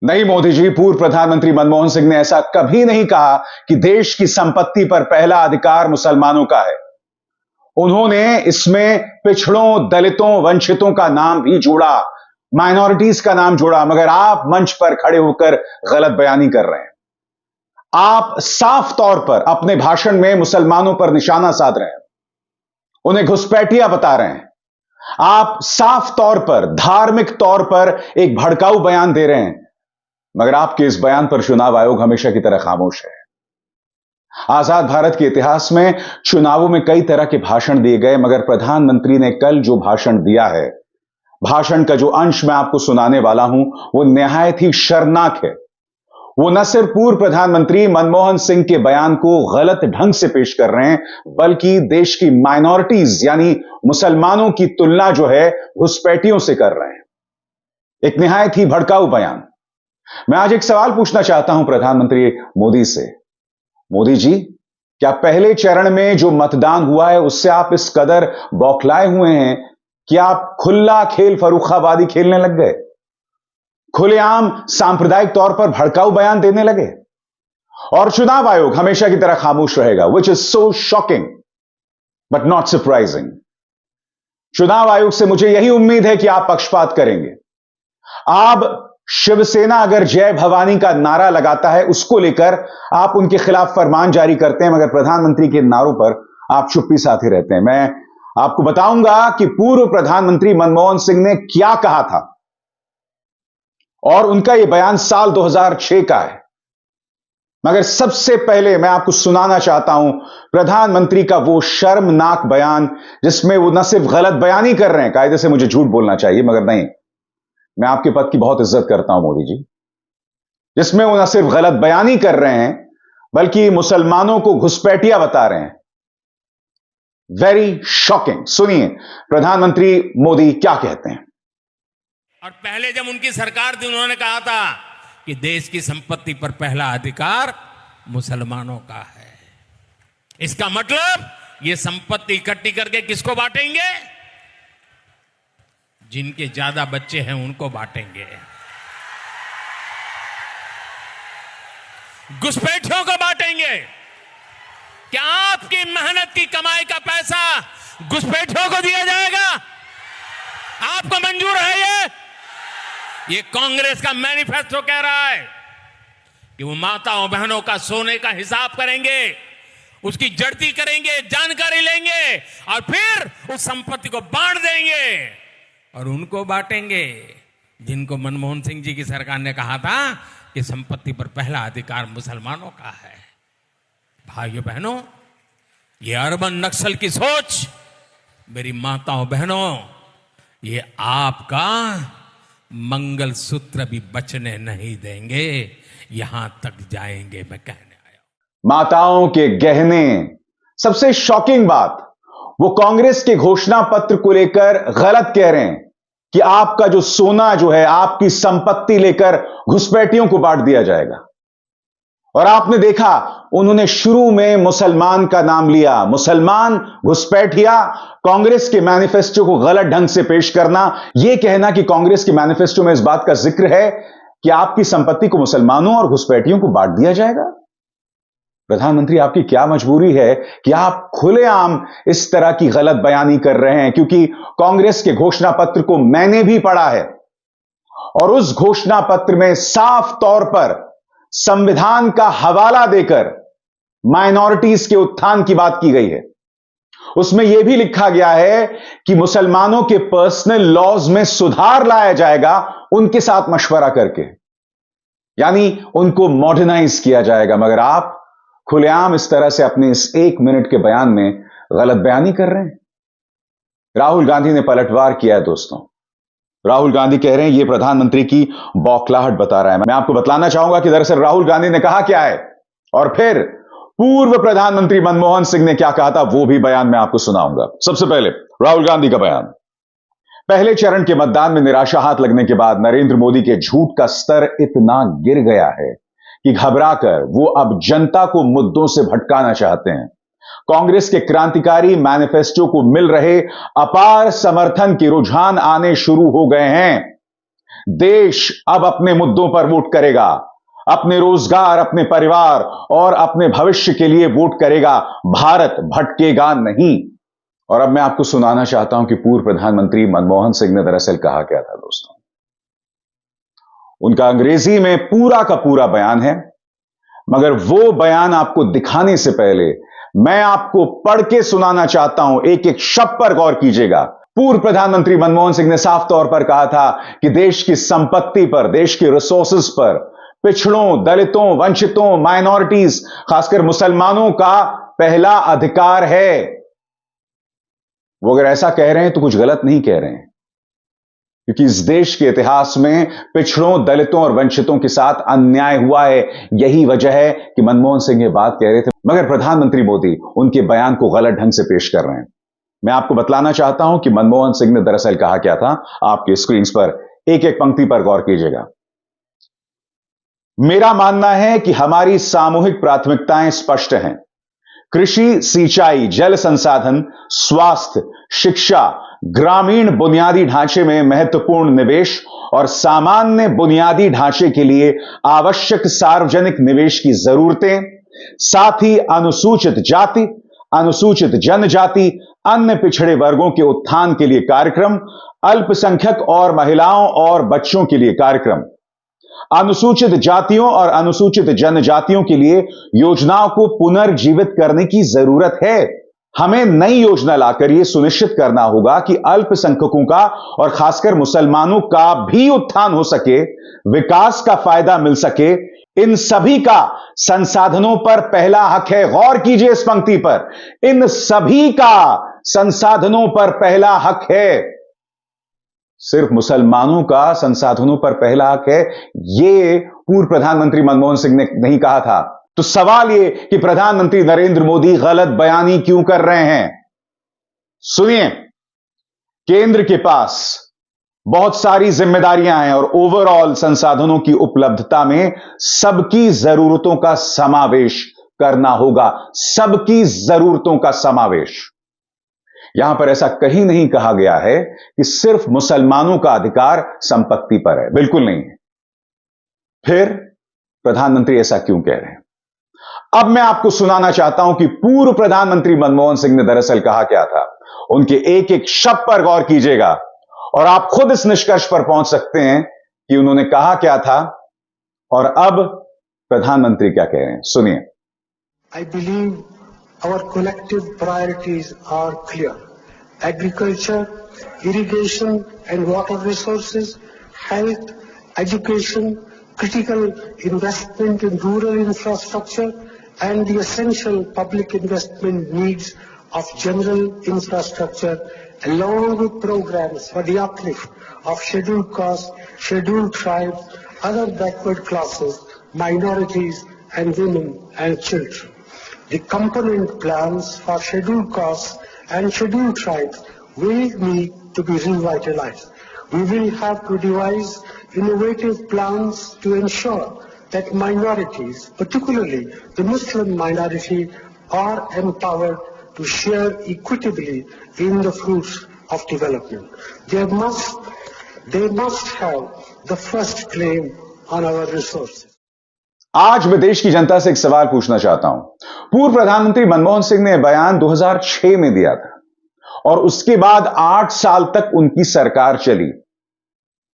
नहीं मोदी जी, पूर्व प्रधानमंत्री मनमोहन सिंह ने ऐसा कभी नहीं कहा कि देश की संपत्ति पर पहला अधिकार मुसलमानों का है। उन्होंने इसमें पिछड़ों, दलितों, वंचितों का नाम भी जोड़ा, माइनॉरिटीज का नाम जोड़ा, मगर आप मंच पर खड़े होकर गलत बयानी कर रहे हैं। आप साफ तौर पर अपने भाषण में मुसलमानों पर निशाना साध रहे हैं, उन्हें घुसपैठिया बता रहे हैं। आप साफ तौर पर, धार्मिक तौर पर एक भड़काऊ बयान दे रहे हैं, मगर आपके इस बयान पर चुनाव आयोग हमेशा की तरह खामोश है। आजाद भारत के इतिहास में चुनावों में कई तरह के भाषण दिए गए, मगर प्रधानमंत्री ने कल जो भाषण दिया है, भाषण का जो अंश मैं आपको सुनाने वाला हूं, वो निहायत ही शर्मनाक है। वो न सिर्फ पूर्व प्रधानमंत्री मनमोहन सिंह के बयान को गलत ढंग से पेश कर रहे हैं, बल्कि देश की माइनॉरिटीज यानी मुसलमानों की तुलना जो है घुसपैठियों से कर रहे हैं। एक निहायत ही भड़काऊ बयान। मैं आज एक सवाल पूछना चाहता हूं प्रधानमंत्री मोदी से। मोदी जी, क्या पहले चरण में जो मतदान हुआ है उससे आप इस कदर बौखलाए हुए हैं कि आप खुला खेल फर्रुखाबादी खेलने लग गए, खुलेआम सांप्रदायिक तौर पर भड़काऊ बयान देने लगे? और चुनाव आयोग हमेशा की तरह खामोश रहेगा, which is so shocking but not surprising. चुनाव आयोग से मुझे यही उम्मीद है कि आप पक्षपात करेंगे। आप शिवसेना अगर जय भवानी का नारा लगाता है, उसको लेकर आप उनके खिलाफ फरमान जारी करते हैं, मगर प्रधानमंत्री के नारों पर आप चुप्पी साधे रहते हैं। मैं आपको बताऊंगा कि पूर्व प्रधानमंत्री मनमोहन सिंह ने क्या कहा था, और उनका यह बयान साल 2006 का है। मगर सबसे पहले मैं आपको सुनाना चाहता हूं प्रधानमंत्री का वो शर्मनाक बयान, जिसमें वो न सिर्फ गलत बयानी कर रहे हैं, कायदे से मुझे झूठ बोलना चाहिए मगर नहीं, मैं आपके पद की बहुत इज्जत करता हूं मोदी जी, जिसमें वो न सिर्फ गलत बयानी कर रहे हैं बल्कि मुसलमानों को घुसपैठिया बता रहे हैं। Very shocking. सुनिए प्रधानमंत्री मोदी क्या कहते हैं। और पहले जब उनकी सरकार थी, उन्होंने कहा था कि देश की संपत्ति पर पहला अधिकार मुसलमानों का है। इसका मतलब ये संपत्ति इकट्ठी करके किसको बांटेंगे? जिनके ज्यादा बच्चे हैं उनको बांटेंगे, घुसपैठियों को बांटेंगे। क्या आपकी मेहनत की कमाई का पैसा घुसपैठियों को दिया जाएगा? आपको मंजूर है ये कांग्रेस का मैनिफेस्टो कह रहा है कि वो माताओं बहनों का सोने का हिसाब करेंगे, उसकी जड़ती करेंगे, जानकारी लेंगे और फिर उस संपत्ति को बांट देंगे। और उनको बांटेंगे जिनको मनमोहन सिंह जी की सरकार ने कहा था कि संपत्ति पर पहला अधिकार मुसलमानों का है। भाइयों बहनों, ये अर्बन नक्सल की सोच, मेरी माताओं बहनों, ये आपका मंगलसूत्र भी बचने नहीं देंगे, यहां तक जाएंगे मैं कहने आया। माताओं के गहने। सबसे शॉकिंग बात, वो कांग्रेस के घोषणा पत्र को लेकर गलत कह रहे हैं कि आपका जो सोना जो है, आपकी संपत्ति लेकर घुसपैठियों को बांट दिया जाएगा। और आपने देखा उन्होंने शुरू में मुसलमान का नाम लिया। मुसलमान, घुसपैठिया, कांग्रेस के मैनिफेस्टो को गलत ढंग से पेश करना, यह कहना कि कांग्रेस के मैनिफेस्टो में इस बात का जिक्र है कि आपकी संपत्ति को मुसलमानों और घुसपैठियों को बांट दिया जाएगा। प्रधानमंत्री, आपकी क्या मजबूरी है कि आप खुलेआम इस तरह की गलत बयानी कर रहे हैं? क्योंकि कांग्रेस के घोषणा पत्र को मैंने भी पढ़ा है और उस घोषणा पत्र में साफ तौर पर संविधान का हवाला देकर माइनॉरिटीज के उत्थान की बात की गई है। उसमें यह भी लिखा गया है कि मुसलमानों के पर्सनल लॉज में सुधार लाया जाएगा उनके साथ मशवरा करके, यानी उनको मॉडर्नाइज किया जाएगा। मगर आप खुलेआम इस तरह से अपने इस 1 मिनट के बयान में गलत बयानी कर रहे हैं। राहुल गांधी ने पलटवार किया है दोस्तों। राहुल गांधी कह रहे हैं ये प्रधानमंत्री की बौखलाहट बता रहा है। मैं आपको बतलाना चाहूंगा कि दरअसल राहुल गांधी ने कहा क्या है और फिर पूर्व प्रधानमंत्री मनमोहन सिंह ने क्या कहा था, वो भी बयान मैं आपको सुनाऊंगा। सबसे पहले राहुल गांधी का बयान। पहले चरण के मतदान में निराशा हाथ लगने के बाद नरेंद्र मोदी के झूठ का स्तर इतना गिर गया है कि घबराकर वो अब जनता को मुद्दों से भटकाना चाहते हैं। कांग्रेस के क्रांतिकारी मैनिफेस्टो को मिल रहे अपार समर्थन के रुझान आने शुरू हो गए हैं। देश अब अपने मुद्दों पर वोट करेगा, अपने रोजगार, अपने परिवार और अपने भविष्य के लिए वोट करेगा। भारत भटकेगा नहीं। और अब मैं आपको सुनाना चाहता हूं कि पूर्व प्रधानमंत्री मनमोहन सिंह ने दरअसल कहा क्या था दोस्तों। उनका अंग्रेजी में पूरा का पूरा बयान है, मगर वो बयान आपको दिखाने से पहले मैं आपको पढ़ के सुनाना चाहता हूं। एक एक शब्द पर गौर कीजिएगा। पूर्व प्रधानमंत्री मनमोहन सिंह ने साफ तौर पर कहा था कि देश की संपत्ति पर, देश के रिसोर्सेज पर पिछड़ों, दलितों, वंचितों, माइनॉरिटीज, खासकर मुसलमानों का पहला अधिकार है। वो अगर ऐसा कह रहे हैं तो कुछ गलत नहीं कह रहे हैं, क्योंकि इस देश के इतिहास में पिछड़ों, दलितों और वंचितों के साथ अन्याय हुआ है। यही वजह है कि मनमोहन सिंह ये बात कह रहे थे, मगर प्रधानमंत्री मोदी उनके बयान को गलत ढंग से पेश कर रहे हैं। मैं आपको बतलाना चाहता हूं कि मनमोहन सिंह ने दरअसल कहा क्या था। आपके स्क्रीन पर एक एक पंक्ति पर गौर कीजिएगा। मेरा मानना है कि हमारी सामूहिक प्राथमिकताएं स्पष्ट हैं। कृषि, सिंचाई, जल संसाधन, स्वास्थ्य, शिक्षा, ग्रामीण बुनियादी ढांचे में महत्वपूर्ण निवेश और सामान्य बुनियादी ढांचे के लिए आवश्यक सार्वजनिक निवेश की जरूरतें, साथ ही अनुसूचित जाति, अनुसूचित जनजाति, अन्य पिछड़े वर्गों के उत्थान के लिए कार्यक्रम, अल्पसंख्यक और महिलाओं और बच्चों के लिए कार्यक्रम, अनुसूचित जातियों और अनुसूचित जनजातियों के लिए योजनाओं को पुनर्जीवित करने की जरूरत है। हमें नई योजना लाकर यह सुनिश्चित करना होगा कि अल्पसंख्यकों का और खासकर मुसलमानों का भी उत्थान हो सके, विकास का फायदा मिल सके। इन सभी का संसाधनों पर पहला हक है। गौर कीजिए इस पंक्ति पर, इन सभी का संसाधनों पर पहला हक है। सिर्फ मुसलमानों का संसाधनों पर पहला हक है, यह पूर्व प्रधानमंत्री मनमोहन सिंह ने नहीं कहा था। तो सवाल यह कि प्रधानमंत्री नरेंद्र मोदी गलत बयानी क्यों कर रहे हैं। सुनिए, केंद्र के पास बहुत सारी जिम्मेदारियां हैं और ओवरऑल संसाधनों की उपलब्धता में सबकी जरूरतों का समावेश करना होगा। सबकी जरूरतों का समावेश। यहां पर ऐसा कहीं नहीं कहा गया है कि सिर्फ मुसलमानों का अधिकार संपत्ति पर है, बिल्कुल नहीं है। फिर प्रधानमंत्री ऐसा क्यों कह रहे हैं। अब मैं आपको सुनाना चाहता हूं कि पूर्व प्रधानमंत्री मनमोहन सिंह ने दरअसल कहा क्या था। उनके एक एक शब्द पर गौर कीजिएगा और आप खुद इस निष्कर्ष पर पहुंच सकते हैं कि उन्होंने कहा क्या था और अब प्रधानमंत्री क्या कह रहे हैं। सुनिए। I believe our collective priorities are clear. Agriculture, irrigation and water resources, health, education, critical investment in rural infrastructure, and the essential public investment needs of general infrastructure, along with programs for the uplift of scheduled castes, scheduled tribes, other backward classes, minorities, and women and children. The component plans for scheduled castes and scheduled tribes will need to be revitalized. We will have to devise innovative plans to ensure that minorities, particularly the Muslim minority, are empowered to share equitably in the fruits of development. They must have the first claim on our resources. आज मैं देश की जनता से एक सवाल पूछना चाहता हूं। पूर्व प्रधानमंत्री मनमोहन सिंह ने बयान 2006 में दिया था और उसके बाद 8 साल तक उनकी सरकार चली।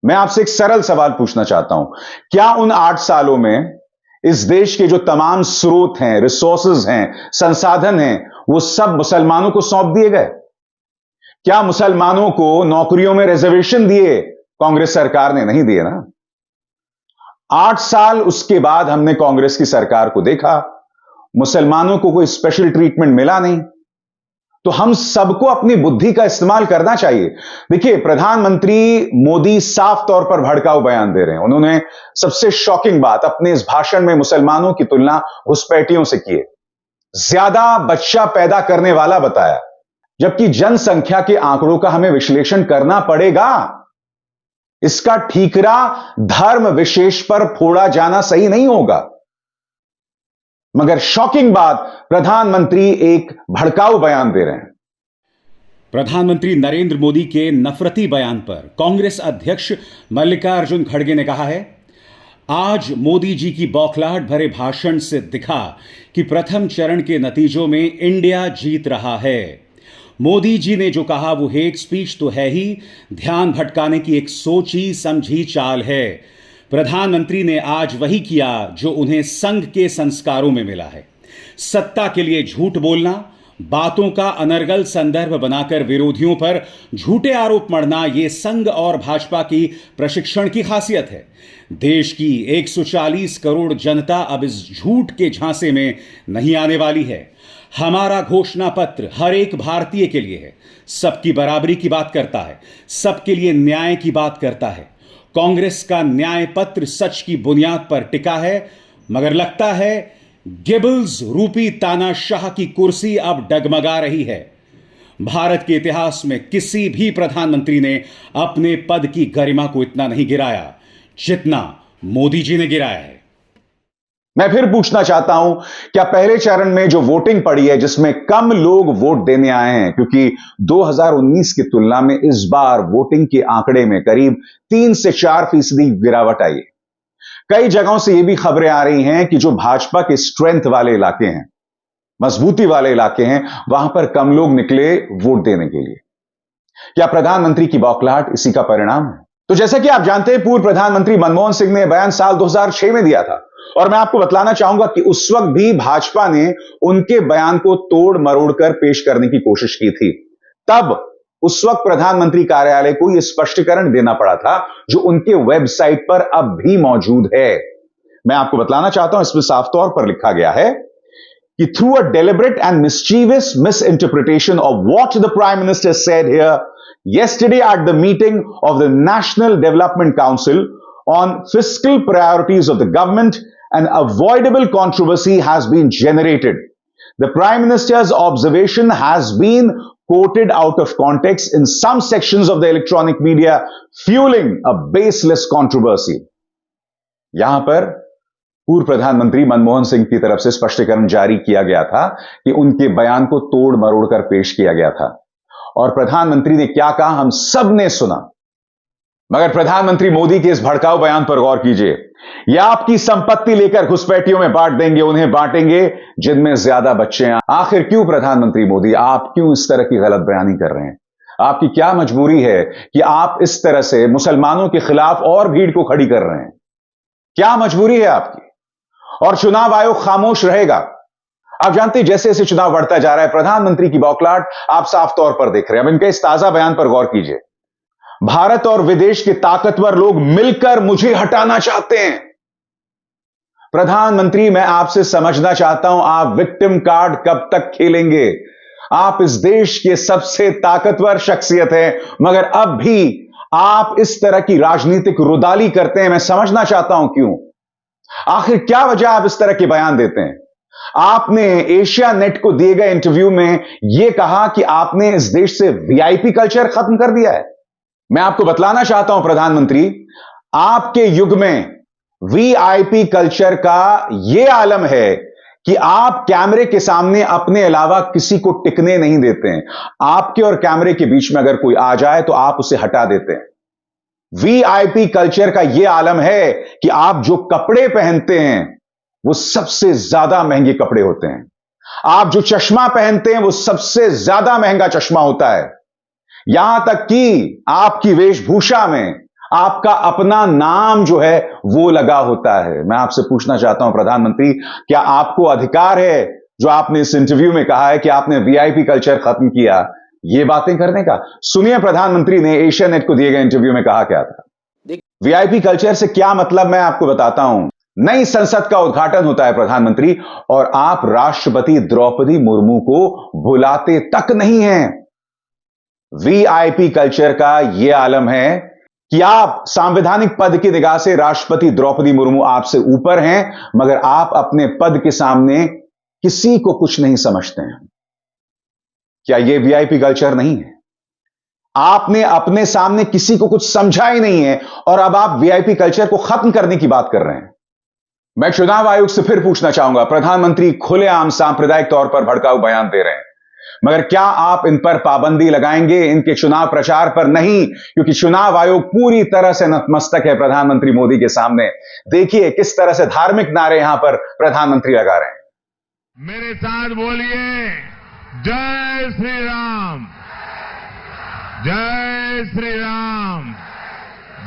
मैं आपसे एक सरल सवाल पूछना चाहता हूं, क्या उन 8 सालों में इस देश के जो तमाम स्रोत हैं, रिसोर्सेज हैं, संसाधन हैं, वो सब मुसलमानों को सौंप दिए गए? क्या मुसलमानों को नौकरियों में रिजर्वेशन दिए कांग्रेस सरकार ने? नहीं दिए ना। 8 साल उसके बाद हमने कांग्रेस की सरकार को देखा, मुसलमानों को कोई स्पेशल ट्रीटमेंट मिला नहीं। तो हम सबको अपनी बुद्धि का इस्तेमाल करना चाहिए। देखिए, प्रधानमंत्री मोदी साफ तौर पर भड़काऊ बयान दे रहे हैं। उन्होंने सबसे शॉकिंग बात अपने इस भाषण में मुसलमानों की तुलना घुसपैठियों से की है, ज्यादा बच्चा पैदा करने वाला बताया, जबकि जनसंख्या के आंकड़ों का हमें विश्लेषण करना पड़ेगा। इसका ठीकरा धर्म विशेष पर फोड़ा जाना सही नहीं होगा। मगर शॉकिंग बात, प्रधानमंत्री एक भड़काऊ बयान दे रहे हैं। प्रधानमंत्री नरेंद्र मोदी के नफरती बयान पर कांग्रेस अध्यक्ष मल्लिकार्जुन खड़गे ने कहा है, आज मोदी जी की बौखलाहट भरे भाषण से दिखा कि प्रथम चरण के नतीजों में इंडिया जीत रहा है। मोदी जी ने जो कहा वो हेट स्पीच तो है ही, ध्यान भटकाने की एक सोची समझी चाल है। प्रधानमंत्री ने आज वही किया जो उन्हें संघ के संस्कारों में मिला है। सत्ता के लिए झूठ बोलना, बातों का अनर्गल संदर्भ बनाकर विरोधियों पर झूठे आरोप मढ़ना, यह संघ और भाजपा की प्रशिक्षण की खासियत है। देश की 140 करोड़ जनता अब इस झूठ के झांसे में नहीं आने वाली है। हमारा घोषणा पत्र हर एक भारतीय के लिए है, सबकी बराबरी की बात करता है, सबके लिए न्याय की बात करता है। कांग्रेस का न्याय पत्र सच की बुनियाद पर टिका है, मगर लगता है गेबल्स रूपी तानाशाह की कुर्सी अब डगमगा रही है। भारत के इतिहास में किसी भी प्रधानमंत्री ने अपने पद की गरिमा को इतना नहीं गिराया जितना मोदी जी ने गिराया है। मैं फिर पूछना चाहता हूं, क्या पहले चरण में जो वोटिंग पड़ी है, जिसमें कम लोग वोट देने आए हैं, क्योंकि 2019 की तुलना में इस बार वोटिंग के आंकड़े में करीब 3 से 4% गिरावट आई है। कई जगहों से यह भी खबरें आ रही हैं कि जो भाजपा के स्ट्रेंथ वाले इलाके हैं, मजबूती वाले इलाके हैं, वहां पर कम लोग निकले वोट देने के लिए। क्या प्रधानमंत्री की बौखलाहट इसी का परिणाम है? तो जैसा कि आप जानते हैं, पूर्व प्रधानमंत्री मनमोहन सिंह ने बयान साल 2006 में दिया था, और मैं आपको बतलाना चाहूंगा कि उस वक्त भी भाजपा ने उनके बयान को तोड़ मरोड़ कर पेश करने की कोशिश की थी। तब उस वक्त प्रधानमंत्री कार्यालय को यह स्पष्टीकरण देना पड़ा था, जो उनके वेबसाइट पर अब भी मौजूद है। मैं आपको बतलाना चाहता हूं, इसमें साफ तौर पर लिखा गया है कि through a deliberate and mischievous misinterpretation of what the prime minister said here yesterday at the meeting of the National Development Council on fiscal priorities of the government, an avoidable controversy has been generated. The Prime Minister's observation has been quoted out of context in some sections of the electronic media, fueling a baseless controversy. यहां पर पूर्व प्रधानमंत्री मनमोहन सिंह की तरफ से स्पष्टीकरण जारी किया गया था कि उनके बयान को तोड़ मरोड़ कर पेश किया गया था, और प्रधानमंत्री ने क्या कहा हम सब ने सुना। मगर प्रधानमंत्री मोदी के इस भड़काऊ बयान पर गौर कीजिए। यह आपकी संपत्ति लेकर घुसपैठियों में बांट देंगे, उन्हें बांटेंगे जिनमें ज्यादा बच्चे हैं। आखिर क्यों प्रधानमंत्री मोदी, आप क्यों इस तरह की गलत बयानी कर रहे हैं? आपकी क्या मजबूरी है कि आप इस तरह से मुसलमानों के खिलाफ और भीड़ को खड़ी कर रहे हैं? क्या मजबूरी है आपकी? और चुनाव आयोग खामोश रहेगा। आप जानते हैं, जैसे जैसे चुनाव बढ़ता जा रहा है, प्रधानमंत्री की बौखलाहट आप साफ तौर पर देख रहे हैं। अब इनके इस ताजा बयान पर गौर कीजिए। भारत और विदेश के ताकतवर लोग मिलकर मुझे हटाना चाहते हैं। प्रधानमंत्री, मैं आपसे समझना चाहता हूं, आप विक्टिम कार्ड कब तक खेलेंगे? आप इस देश के सबसे ताकतवर शख्सियत हैं, मगर अब भी आप इस तरह की राजनीतिक रुदाली करते हैं। मैं समझना चाहता हूं क्यों? आखिर क्या वजह आप इस तरह के बयान देते हैं? आपने एशिया नेट को दिए गए इंटरव्यू में यह कहा कि आपने इस देश से वीआईपी कल्चर खत्म कर दिया है। मैं आपको बतलाना चाहता हूं प्रधानमंत्री, आपके युग में वीआईपी कल्चर का यह आलम है कि आप कैमरे के सामने अपने अलावा किसी को टिकने नहीं देते हैं। आपके और कैमरे के बीच में अगर कोई आ जाए तो आप उसे हटा देते हैं। वीआईपी कल्चर का यह आलम है कि आप जो कपड़े पहनते हैं वो सबसे ज्यादा महंगे कपड़े होते हैं। आप जो चश्मा पहनते हैं वो सबसे ज्यादा महंगा चश्मा होता है। यहां तक कि आपकी वेशभूषा में आपका अपना नाम जो है वो लगा होता है। मैं आपसे पूछना चाहता हूं प्रधानमंत्री, क्या आपको अधिकार है, जो आपने इस इंटरव्यू में कहा है कि आपने वीआईपी कल्चर खत्म किया, ये बातें करने का? सुनिए प्रधानमंत्री ने एशिया नेट को दिए गए इंटरव्यू में कहा क्या था। वीआईपी कल्चर से क्या मतलब, मैं आपको बताता हूं। नई संसद का उद्घाटन होता है प्रधानमंत्री, और आप राष्ट्रपति द्रौपदी मुर्मू को बुलाते तक नहीं हैं। वीआईपी कल्चर का यह आलम है कि आप संवैधानिक पद की निगाह से राष्ट्रपति द्रौपदी मुर्मू आपसे ऊपर हैं, मगर आप अपने पद के सामने किसी को कुछ नहीं समझते हैं। क्या यह वीआईपी कल्चर नहीं है? आपने अपने सामने किसी को कुछ समझा ही नहीं है, और अब आप वीआईपी कल्चर को खत्म करने की बात कर रहे हैं। मैं चुनाव आयोग से फिर पूछना चाहूंगा, प्रधानमंत्री खुलेआम सांप्रदायिक तौर पर भड़काऊ बयान दे रहे हैं। मगर क्या आप इन पर पाबंदी लगाएंगे? इनके चुनाव प्रचार पर नहीं, क्योंकि चुनाव आयोग पूरी तरह से नतमस्तक है प्रधानमंत्री मोदी के सामने। देखिए किस तरह से धार्मिक नारे यहां पर प्रधानमंत्री लगा रहे हैं। मेरे साथ बोलिए, जय श्री राम, जय श्री राम,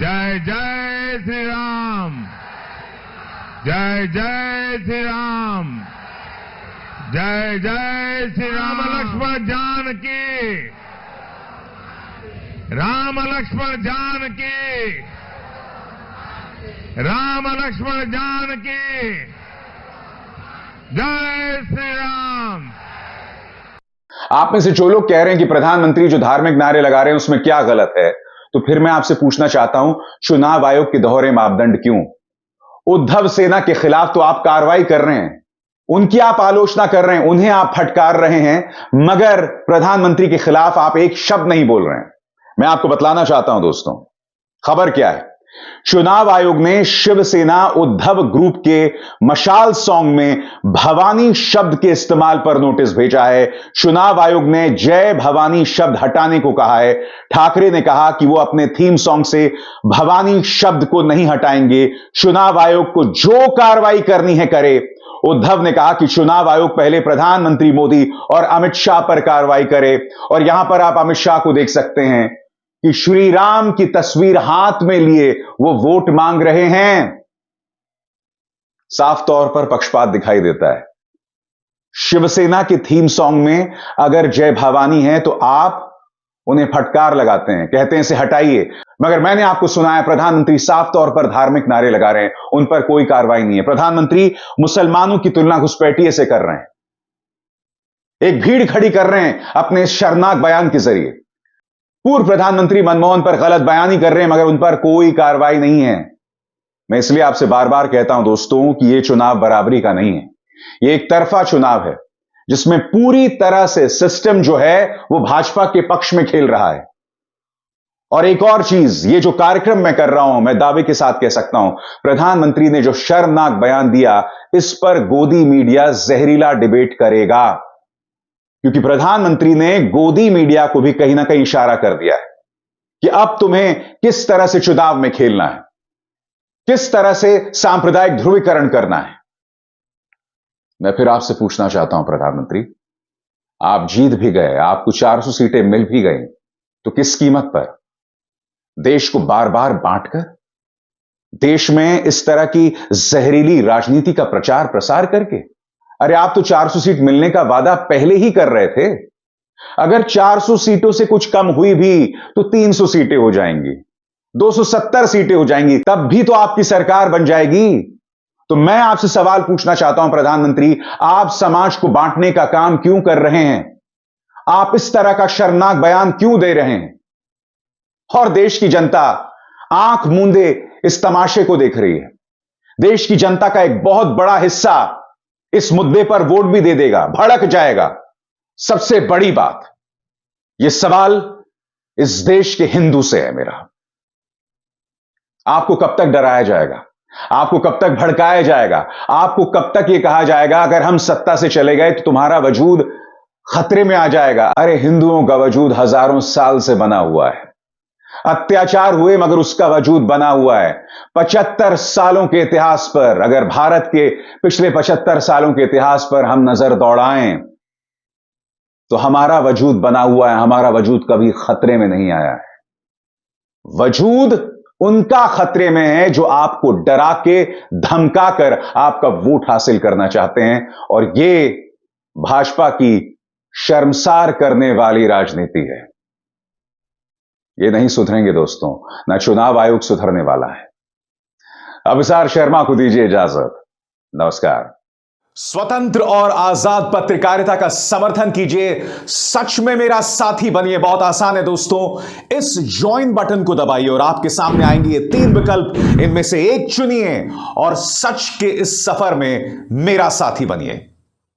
जय जय श्री राम, जय जय श्री राम, जय जय श्री राम। लक्ष्मण जानकी, राम लक्ष्मण जानकी, राम लक्ष्मण जानकी, जय श्री राम। आप में से जो लोग कह रहे हैं कि प्रधानमंत्री जो धार्मिक नारे लगा रहे हैं उसमें क्या गलत है, तो फिर मैं आपसे पूछना चाहता हूं, चुनाव आयोग के दोहरे मापदंड क्यों? उद्धव सेना के खिलाफ तो आप कार्रवाई कर रहे हैं, उनकी आप आलोचना कर रहे हैं, उन्हें आप फटकार रहे हैं, मगर प्रधानमंत्री के खिलाफ आप एक शब्द नहीं बोल रहे हैं। मैं आपको बतलाना चाहता हूं दोस्तों, खबर क्या है। चुनाव आयोग ने शिवसेना उद्धव ग्रुप के मशाल सॉन्ग में भवानी शब्द के इस्तेमाल पर नोटिस भेजा है। चुनाव आयोग ने जय भवानी शब्द हटाने को कहा है। ठाकरे ने कहा कि वो अपने थीम सॉन्ग से भवानी शब्द को नहीं हटाएंगे। चुनाव आयोग को जो कार्रवाई करनी है करे। उद्धव ने कहा कि चुनाव आयोग पहले प्रधानमंत्री मोदी और अमित शाह पर कार्रवाई करे। और यहां पर आप अमित शाह को देख सकते हैं कि श्री राम की तस्वीर हाथ में लिए वो वोट मांग रहे हैं। साफ तौर पर पक्षपात दिखाई देता है। शिवसेना के थीम सॉन्ग में अगर जय भवानी है तो आप उन्हें फटकार लगाते हैं, कहते हैं इसे हटाइए। मगर मैंने आपको सुना है प्रधानमंत्री साफ तौर पर धार्मिक नारे लगा रहे हैं, उन पर कोई कार्रवाई नहीं है। प्रधानमंत्री मुसलमानों की तुलना घुसपैठिए से कर रहे हैं, एक भीड़ खड़ी कर रहे हैं अपने इस शर्मनाक बयान के जरिए। पूर्व प्रधानमंत्री मनमोहन पर गलत बयानी कर रहे हैं, मगर उन पर कोई कार्रवाई नहीं है। मैं इसलिए आपसे बार बार कहता हूं दोस्तों कि यह चुनाव बराबरी का नहीं है, यह एक तरफा चुनाव है जिसमें पूरी तरह से सिस्टम जो है वो भाजपा के पक्ष में खेल रहा है। और एक और चीज, ये जो कार्यक्रम मैं कर रहा हूं, मैं दावे के साथ कह सकता हूं, प्रधानमंत्री ने जो शर्मनाक बयान दिया, इस पर गोदी मीडिया जहरीला डिबेट करेगा, क्योंकि प्रधानमंत्री ने गोदी मीडिया को भी कहीं ना कहीं इशारा कर दिया है कि अब तुम्हें किस तरह से चुनाव में खेलना है, किस तरह से सांप्रदायिक ध्रुवीकरण करना है। मैं फिर आपसे पूछना चाहता हूं प्रधानमंत्री, आप जीत भी गए, आपको 400 सीटें मिल भी गई, तो किस कीमत पर? देश को बार बार बांटकर, देश में इस तरह की जहरीली राजनीति का प्रचार प्रसार करके? अरे आप तो 400 सीट मिलने का वादा पहले ही कर रहे थे। अगर 400 सीटों से कुछ कम हुई भी तो 300 सीटें हो जाएंगी, 270 सीटें हो जाएंगी, तब भी तो आपकी सरकार बन जाएगी। तो मैं आपसे सवाल पूछना चाहता हूं प्रधानमंत्री, आप समाज को बांटने का काम क्यों कर रहे हैं? आप इस तरह का शर्मनाक बयान क्यों दे रहे हैं? और देश की जनता आंख मूंदे इस तमाशे को देख रही है। देश की जनता का एक बहुत बड़ा हिस्सा इस मुद्दे पर वोट भी दे देगा, भड़क जाएगा। सबसे बड़ी बात, यह सवाल इस देश के हिंदू से है मेरा। आपको कब तक डराया जाएगा? आपको कब तक भड़काया जाएगा? आपको कब तक यह कहा जाएगा अगर हम सत्ता से चले गए तो तुम्हारा वजूद खतरे में आ जाएगा? अरे हिंदुओं का वजूद हजारों साल से बना हुआ है। अत्याचार हुए मगर उसका वजूद बना हुआ है। 75 सालों के इतिहास पर, अगर भारत के पिछले 75 सालों के इतिहास पर हम नजर दौड़ाएं तो हमारा वजूद बना हुआ है, हमारा वजूद कभी खतरे में नहीं आया है। वजूद उनका खतरे में है जो आपको डरा के, धमका कर आपका वोट हासिल करना चाहते हैं। और यह भाजपा की शर्मसार करने वाली राजनीति है। ये नहीं सुधरेंगे दोस्तों, ना चुनाव आयोग सुधरने वाला है। अभिसार शर्मा को दीजिए इजाजत। नमस्कार। स्वतंत्र और आजाद पत्रकारिता का समर्थन कीजिए, सच में मेरा साथी बनिए। बहुत आसान है दोस्तों, इस ज्वाइन बटन को दबाइए और आपके सामने आएंगे ये 3 विकल्प, इनमें से एक चुनिए और सच के इस सफर में मेरा साथी बनिए।